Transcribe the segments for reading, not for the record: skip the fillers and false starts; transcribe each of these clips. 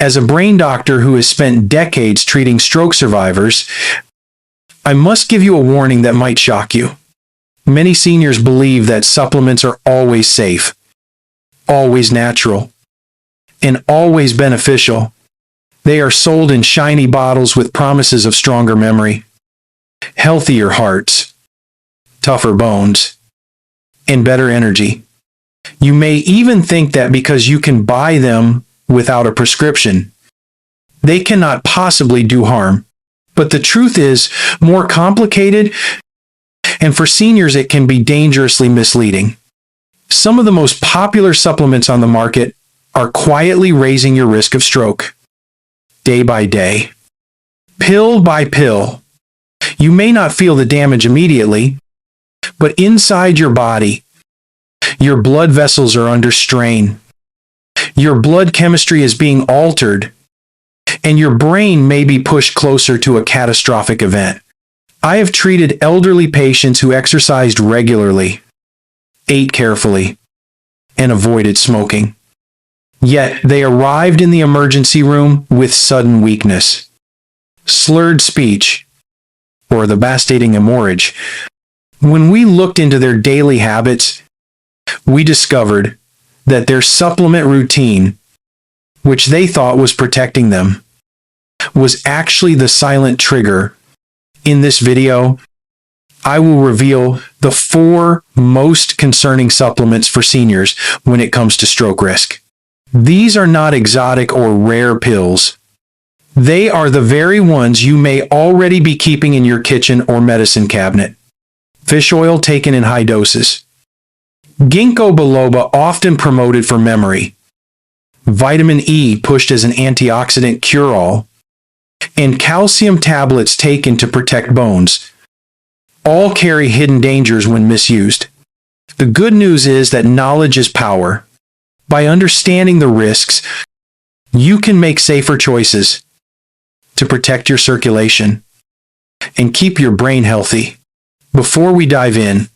As a brain doctor who has spent decades treating stroke survivors, I must give you a warning that might shock you. Many seniors believe that supplements are always safe, always natural, and always beneficial. They are sold in shiny bottles with promises of stronger memory, healthier hearts, tougher bones, and better energy. You may even think that because you can buy them without a prescription, they cannot possibly do harm. But the truth is more complicated, and for seniors it can be dangerously misleading. Some of the most popular supplements on the market are quietly raising your risk of stroke, day by day, pill by pill. You may not feel the damage immediately, but inside your body, your blood vessels are under strain. Your blood chemistry is being altered, and your brain may be pushed closer to a catastrophic event. I have treated elderly patients who exercised regularly, ate carefully, and avoided smoking. Yet they arrived in the emergency room with sudden weakness, slurred speech, or the devastating hemorrhage. When we looked into their daily habits, we discovered that their supplement routine, which they thought was protecting them, was actually the silent trigger. In this video, I will reveal the 4 most concerning supplements for seniors when it comes to stroke risk. These are not exotic or rare pills. They are the very ones you may already be keeping in your kitchen or medicine cabinet. Fish oil taken in high doses. Ginkgo biloba, often promoted for memory. Vitamin E, pushed as an antioxidant cure-all. And calcium tablets taken to protect bones. All carry hidden dangers when misused. The good news is that knowledge is power. By understanding the risks, you can make safer choices to protect your circulation and keep your brain healthy. Before we dive in,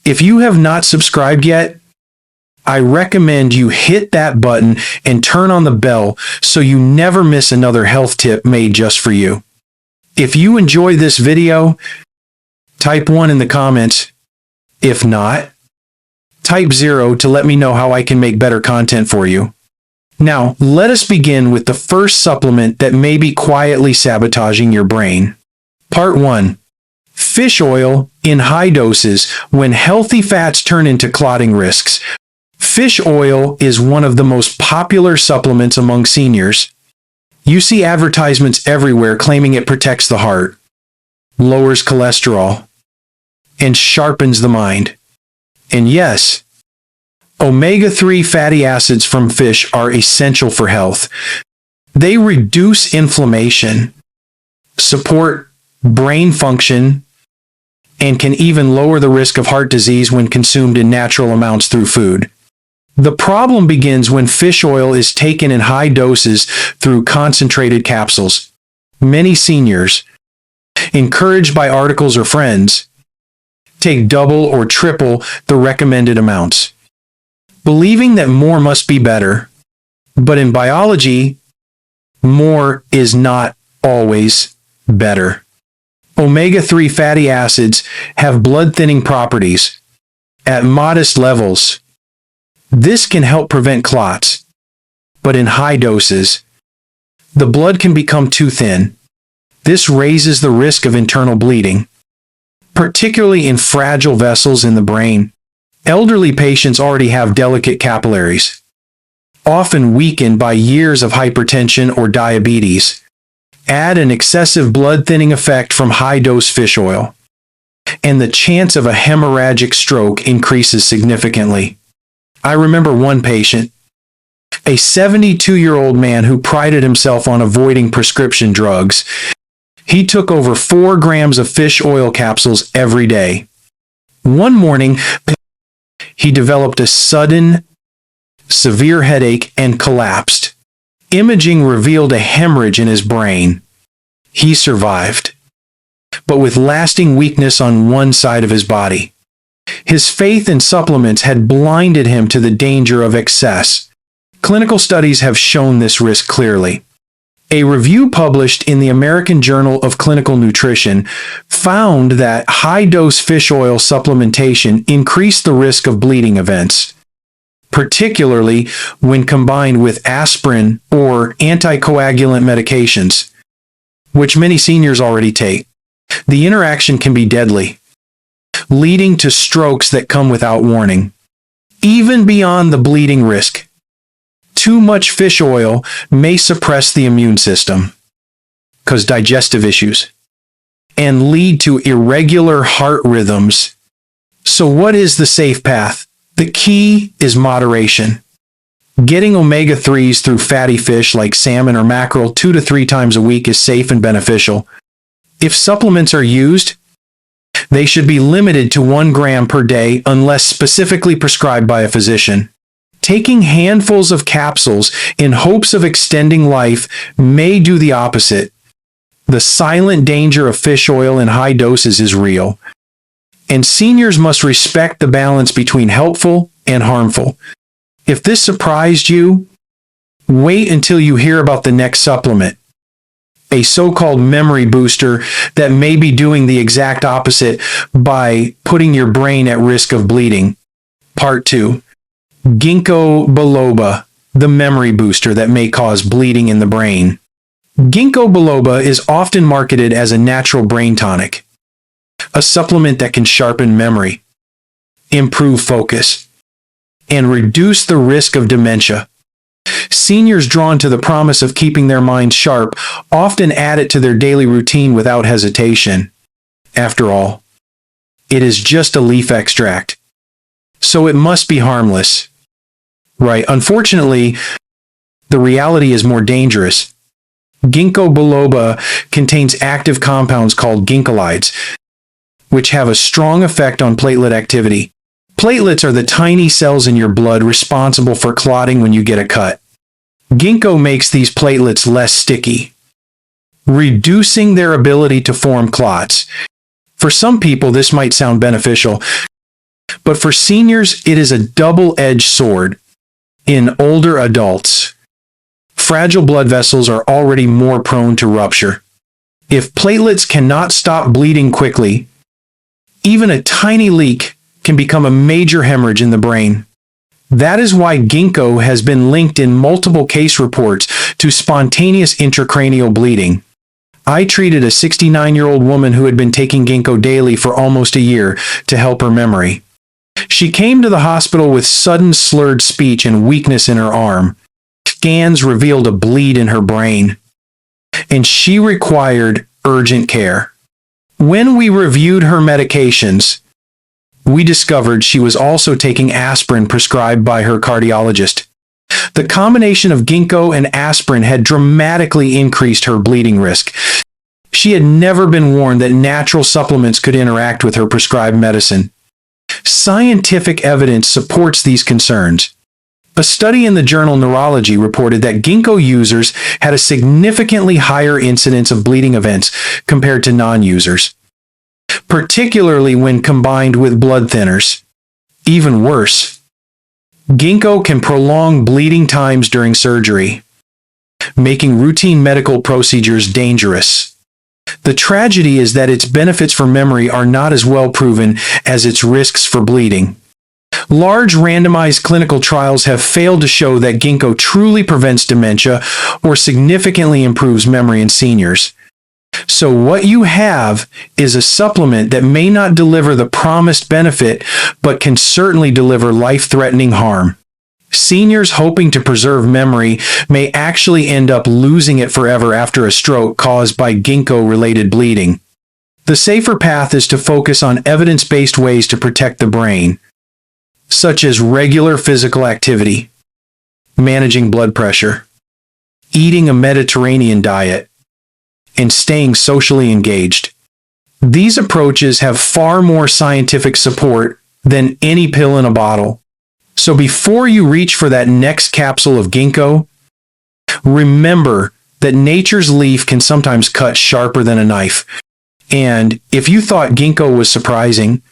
if you have not subscribed yet, I recommend you hit that button and turn on the bell so you never miss another health tip made just for you. If you enjoy this video, type 1 in the comments. If not, type 0 to let me know how I can make better content for you. Now, let us begin with the first supplement that may be quietly sabotaging your brain. Part 1. Fish oil in high doses when healthy fats turn into clotting risks. Fish oil is one of the most popular supplements among seniors. You see advertisements everywhere claiming it protects the heart, lowers cholesterol, and sharpens the mind. And yes, omega-3 fatty acids from fish are essential for health. They reduce inflammation, support brain function, and can even lower the risk of heart disease when consumed in natural amounts through food. The problem begins when fish oil is taken in high doses through concentrated capsules. Many seniors, encouraged by articles or friends, take double or triple the recommended amounts, believing that more must be better. But in biology, more is not always better. Omega-3 fatty acids have blood-thinning properties. At modest levels, this can help prevent clots, but in high doses, the blood can become too thin. This raises the risk of internal bleeding, particularly in fragile vessels in the brain. Elderly patients already have delicate capillaries, often weakened by years of hypertension or diabetes. Add an excessive blood-thinning effect from high-dose fish oil, and the chance of a hemorrhagic stroke increases significantly. I remember one patient, a 72-year-old man who prided himself on avoiding prescription drugs. He took over 4 grams of fish oil capsules every day. One morning, he developed a sudden, severe headache and collapsed. Imaging revealed a hemorrhage in his brain. He survived, but with lasting weakness on one side of his body. His faith in supplements had blinded him to the danger of excess. Clinical studies have shown this risk clearly. A review published in the American Journal of Clinical Nutrition found that high-dose fish oil supplementation increased the risk of bleeding events, particularly when combined with aspirin or anticoagulant medications, which many seniors already take. The interaction can be deadly, leading to strokes that come without warning. Even beyond the bleeding risk, too much fish oil may suppress the immune system, cause digestive issues, and lead to irregular heart rhythms. So what is the safe path? The key is moderation. Getting omega-3s through fatty fish like salmon or mackerel 2 to 3 times a week is safe and beneficial. If supplements are used, they should be limited to 1 gram per day unless specifically prescribed by a physician. Taking handfuls of capsules in hopes of extending life may do the opposite. The silent danger of fish oil in high doses is real, and seniors must respect the balance between helpful and harmful. If this surprised you, wait until you hear about the next supplement, a so-called memory booster that may be doing the exact opposite by putting your brain at risk of bleeding. Part 2. Ginkgo biloba, the memory booster that may cause bleeding in the brain. Ginkgo biloba is often marketed as a natural brain tonic, a supplement that can sharpen memory, improve focus, and reduce the risk of dementia. Seniors drawn to the promise of keeping their minds sharp often add it to their daily routine without hesitation. After all, it is just a leaf extract, so it must be harmless. Right? Unfortunately, the reality is more dangerous. Ginkgo biloba contains active compounds called ginkgolides, which have a strong effect on platelet activity. Platelets are the tiny cells in your blood responsible for clotting when you get a cut. Ginkgo makes these platelets less sticky, reducing their ability to form clots. For some people, this might sound beneficial, but for seniors, it is a double-edged sword. In older adults, fragile blood vessels are already more prone to rupture. If platelets cannot stop bleeding quickly, even a tiny leak can become a major hemorrhage in the brain. That is why ginkgo has been linked in multiple case reports to spontaneous intracranial bleeding. I treated a 69-year-old woman who had been taking ginkgo daily for almost a year to help her memory. She came to the hospital with sudden slurred speech and weakness in her arm. Scans revealed a bleed in her brain, and she required urgent care. When we reviewed her medications, we discovered she was also taking aspirin prescribed by her cardiologist. The combination of ginkgo and aspirin had dramatically increased her bleeding risk. She had never been warned that natural supplements could interact with her prescribed medicine. Scientific evidence supports these concerns. A study in the journal Neurology reported that ginkgo users had a significantly higher incidence of bleeding events compared to non-users, particularly when combined with blood thinners. Even worse, ginkgo can prolong bleeding times during surgery, making routine medical procedures dangerous. The tragedy is that its benefits for memory are not as well proven as its risks for bleeding. Large randomized clinical trials have failed to show that ginkgo truly prevents dementia or significantly improves memory in seniors. So what you have is a supplement that may not deliver the promised benefit, but can certainly deliver life-threatening harm. Seniors hoping to preserve memory may actually end up losing it forever after a stroke caused by ginkgo-related bleeding. The safer path is to focus on evidence-based ways to protect the brain, such as regular physical activity, managing blood pressure, eating a Mediterranean diet, and staying socially engaged. These approaches have far more scientific support than any pill in a bottle. So before you reach for that next capsule of ginkgo, remember that nature's leaf can sometimes cut sharper than a knife. And if you thought ginkgo was surprising,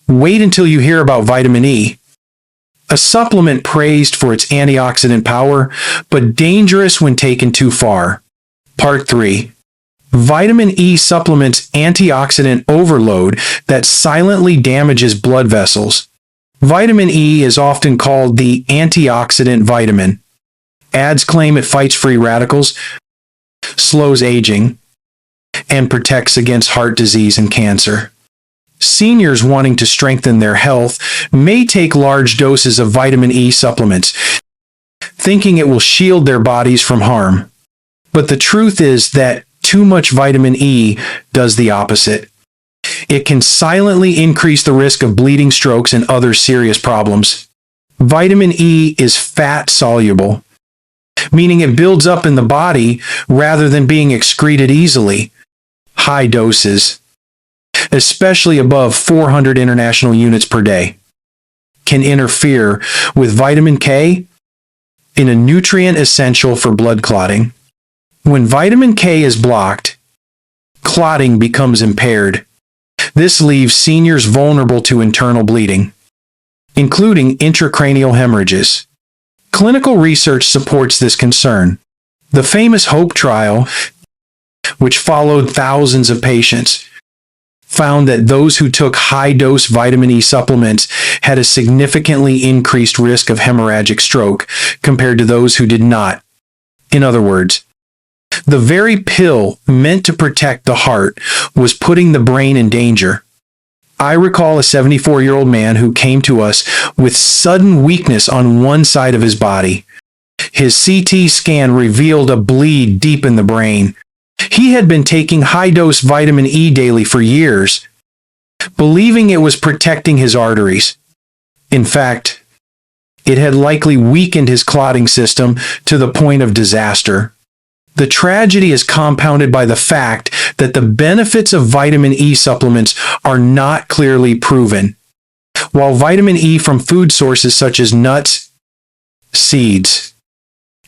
wait until you hear about vitamin E, a supplement praised for its antioxidant power, but dangerous when taken too far. Part 3. Vitamin E supplements antioxidant overload that silently damages blood vessels. Vitamin E is often called the antioxidant vitamin. Ads claim it fights free radicals, slows aging, and protects against heart disease and cancer. Seniors wanting to strengthen their health may take large doses of vitamin E supplements, thinking it will shield their bodies from harm. But the truth is that too much vitamin E does the opposite. It can silently increase the risk of bleeding, strokes, and other serious problems. Vitamin E is fat-soluble, meaning it builds up in the body rather than being excreted easily. High doses, especially above 400 international units per day, can interfere with vitamin K, a nutrient essential for blood clotting. When vitamin K is blocked, clotting becomes impaired. This leaves seniors vulnerable to internal bleeding, including intracranial hemorrhages. Clinical research supports this concern. The famous HOPE trial, which followed thousands of patients, found that those who took high-dose vitamin E supplements had a significantly increased risk of hemorrhagic stroke compared to those who did not. In other words, the very pill meant to protect the heart was putting the brain in danger. I recall a 74-year-old man who came to us with sudden weakness on one side of his body. His CT scan revealed a bleed deep in the brain. He had been taking high-dose vitamin E daily for years, believing it was protecting his arteries. In fact, it had likely weakened his clotting system to the point of disaster. The tragedy is compounded by the fact that the benefits of vitamin E supplements are not clearly proven. While vitamin E from food sources such as nuts, seeds,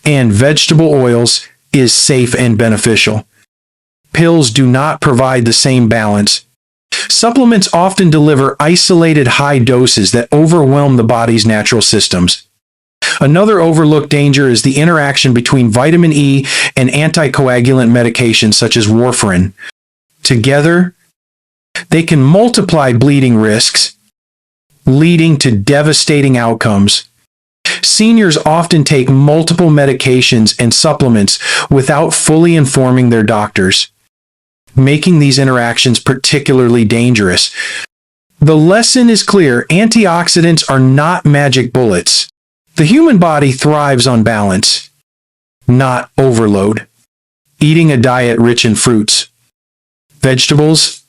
and vegetable oils is safe and beneficial, pills do not provide the same balance. Supplements often deliver isolated high doses that overwhelm the body's natural systems. Another overlooked danger is the interaction between vitamin E and anticoagulant medications such as warfarin. Together, they can multiply bleeding risks, leading to devastating outcomes. Seniors often take multiple medications and supplements without fully informing their doctors, making these interactions particularly dangerous. The lesson is clear: antioxidants are not magic bullets. The human body thrives on balance, not overload. Eating a diet rich in fruits, vegetables,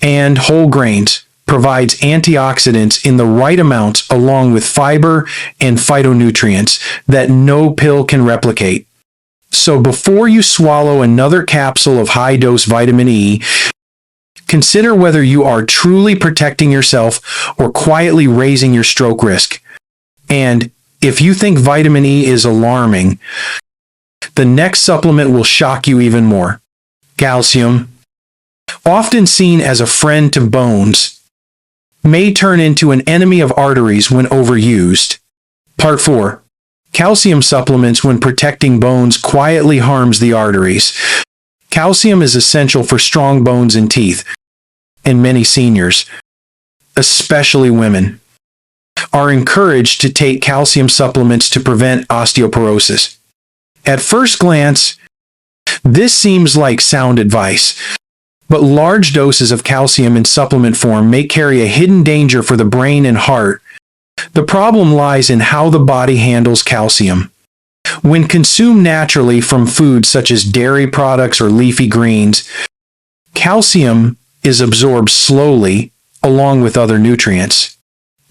and whole grains provides antioxidants in the right amounts, along with fiber and phytonutrients that no pill can replicate. So before you swallow another capsule of high-dose vitamin E, consider whether you are truly protecting yourself or quietly raising your stroke risk. And if you think vitamin E is alarming, the next supplement will shock you even more. Calcium, often seen as a friend to bones, may turn into an enemy of arteries when overused. Part 4. Calcium supplements when protecting bones quietly harms the arteries. Calcium is essential for strong bones and teeth, and many seniors, especially women, are encouraged to take calcium supplements to prevent osteoporosis. At first glance, this seems like sound advice, but large doses of calcium in supplement form may carry a hidden danger for the brain and heart. The problem lies in how the body handles calcium. When consumed naturally from foods such as dairy products or leafy greens, calcium is absorbed slowly along with other nutrients.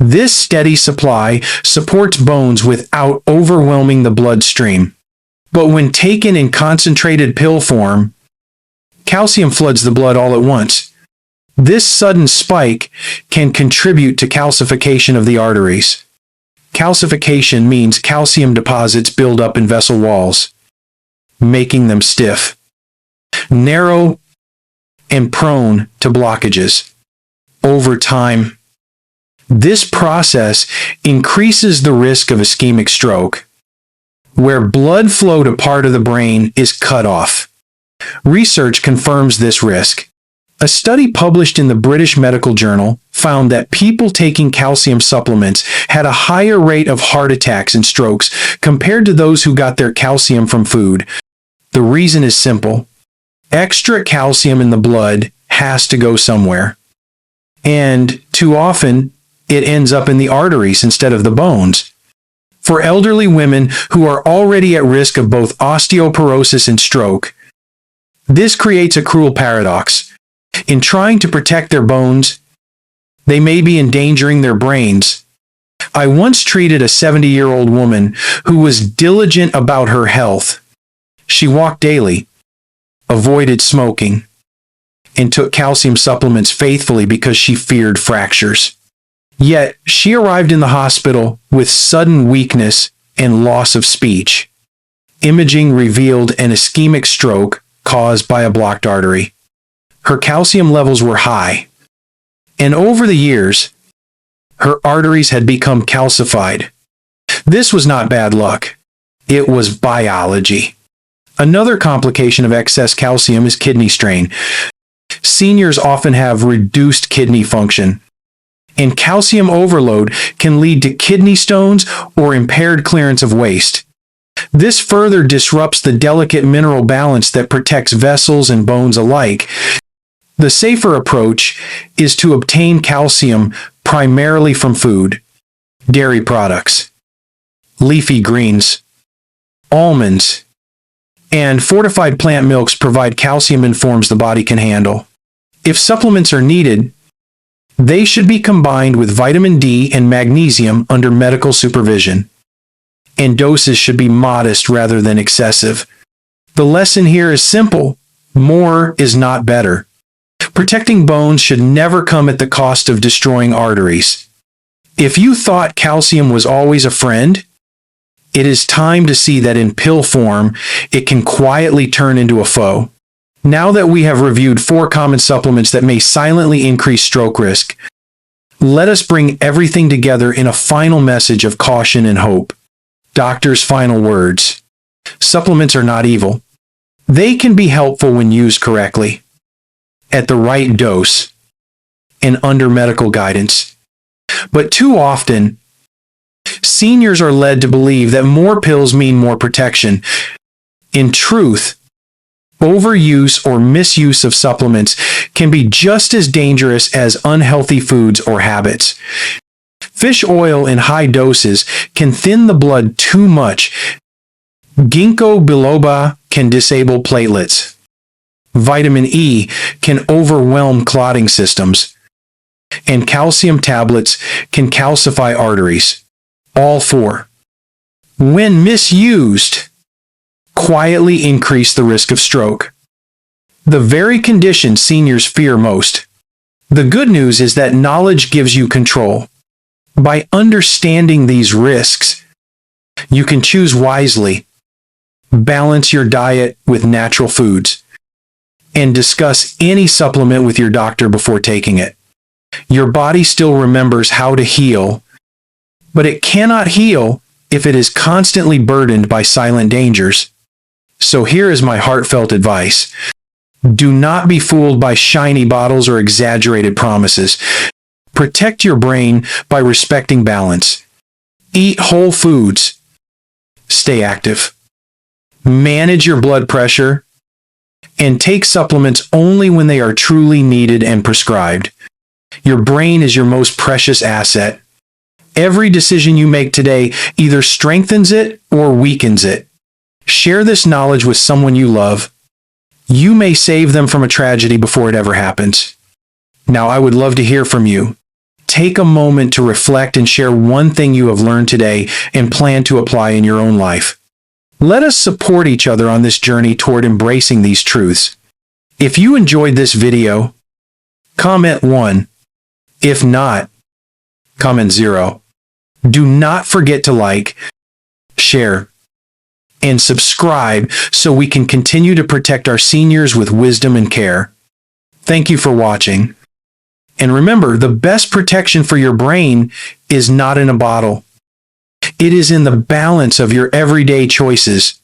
This steady supply supports bones without overwhelming the bloodstream. But when taken in concentrated pill form, calcium floods the blood all at once. This sudden spike can contribute to calcification of the arteries. Calcification means calcium deposits build up in vessel walls, making them stiff, narrow, and prone to blockages. Over time, This process increases the risk of ischemic stroke, where blood flow to part of the brain is cut off. Research confirms this risk. A study published in the British Medical Journal found that people taking calcium supplements had a higher rate of heart attacks and strokes compared to those who got their calcium from food. The reason is simple. Extra calcium in the blood has to go somewhere. And too often, it ends up in the arteries instead of the bones. For elderly women who are already at risk of both osteoporosis and stroke, this creates a cruel paradox. In trying to protect their bones, they may be endangering their brains. I once treated a 70-year-old woman who was diligent about her health. She walked daily, avoided smoking, and took calcium supplements faithfully because she feared fractures. Yet, she arrived in the hospital with sudden weakness and loss of speech. Imaging revealed an ischemic stroke caused by a blocked artery. Her calcium levels were high, and over the years, her arteries had become calcified. This was not bad luck. It was biology. Another complication of excess calcium is kidney strain. Seniors often have reduced kidney function, and calcium overload can lead to kidney stones or impaired clearance of waste. This further disrupts the delicate mineral balance that protects vessels and bones alike. The safer approach is to obtain calcium primarily from food, dairy products, leafy greens, almonds, and fortified plant milks provide calcium in forms the body can handle. If supplements are needed, they should be combined with vitamin D and magnesium under medical supervision, and doses should be modest rather than excessive. The lesson here is simple: more is not better. Protecting bones should never come at the cost of destroying arteries. If you thought calcium was always a friend, it is time to see that in pill form, it can quietly turn into a foe. Now that we have reviewed 4 common supplements that may silently increase stroke risk, let us bring everything together in a final message of caution and hope. Doctor's final words. Supplements are not evil. They can be helpful when used correctly, at the right dose, and under medical guidance. But too often, seniors are led to believe that more pills mean more protection. In truth, overuse or misuse of supplements can be just as dangerous as unhealthy foods or habits. Fish oil in high doses can thin the blood too much. Ginkgo biloba can disable platelets. Vitamin E can overwhelm clotting systems. And calcium tablets can calcify arteries. All 4, when misused, quietly increase the risk of stroke, the very condition seniors fear most. The good news is that knowledge gives you control. By understanding these risks, you can choose wisely, balance your diet with natural foods, and discuss any supplement with your doctor before taking it. Your body still remembers how to heal, but it cannot heal if it is constantly burdened by silent dangers. So here is my heartfelt advice. Do not be fooled by shiny bottles or exaggerated promises. Protect your brain by respecting balance. Eat whole foods. Stay active. Manage your blood pressure, and take supplements only when they are truly needed and prescribed. Your brain is your most precious asset. Every decision you make today either strengthens it or weakens it. Share this knowledge with someone you love. You may save them from a tragedy before it ever happens. Now, I would love to hear from you. Take a moment to reflect and share one thing you have learned today and plan to apply in your own life. Let us support each other on this journey toward embracing these truths. If you enjoyed this video, comment 1. If not, comment 0. Do not forget to like, share, and subscribe so we can continue to protect our seniors with wisdom and care. Thank you for watching, And remember, the best protection for your brain is not in a bottle. It is in the balance of your everyday choices.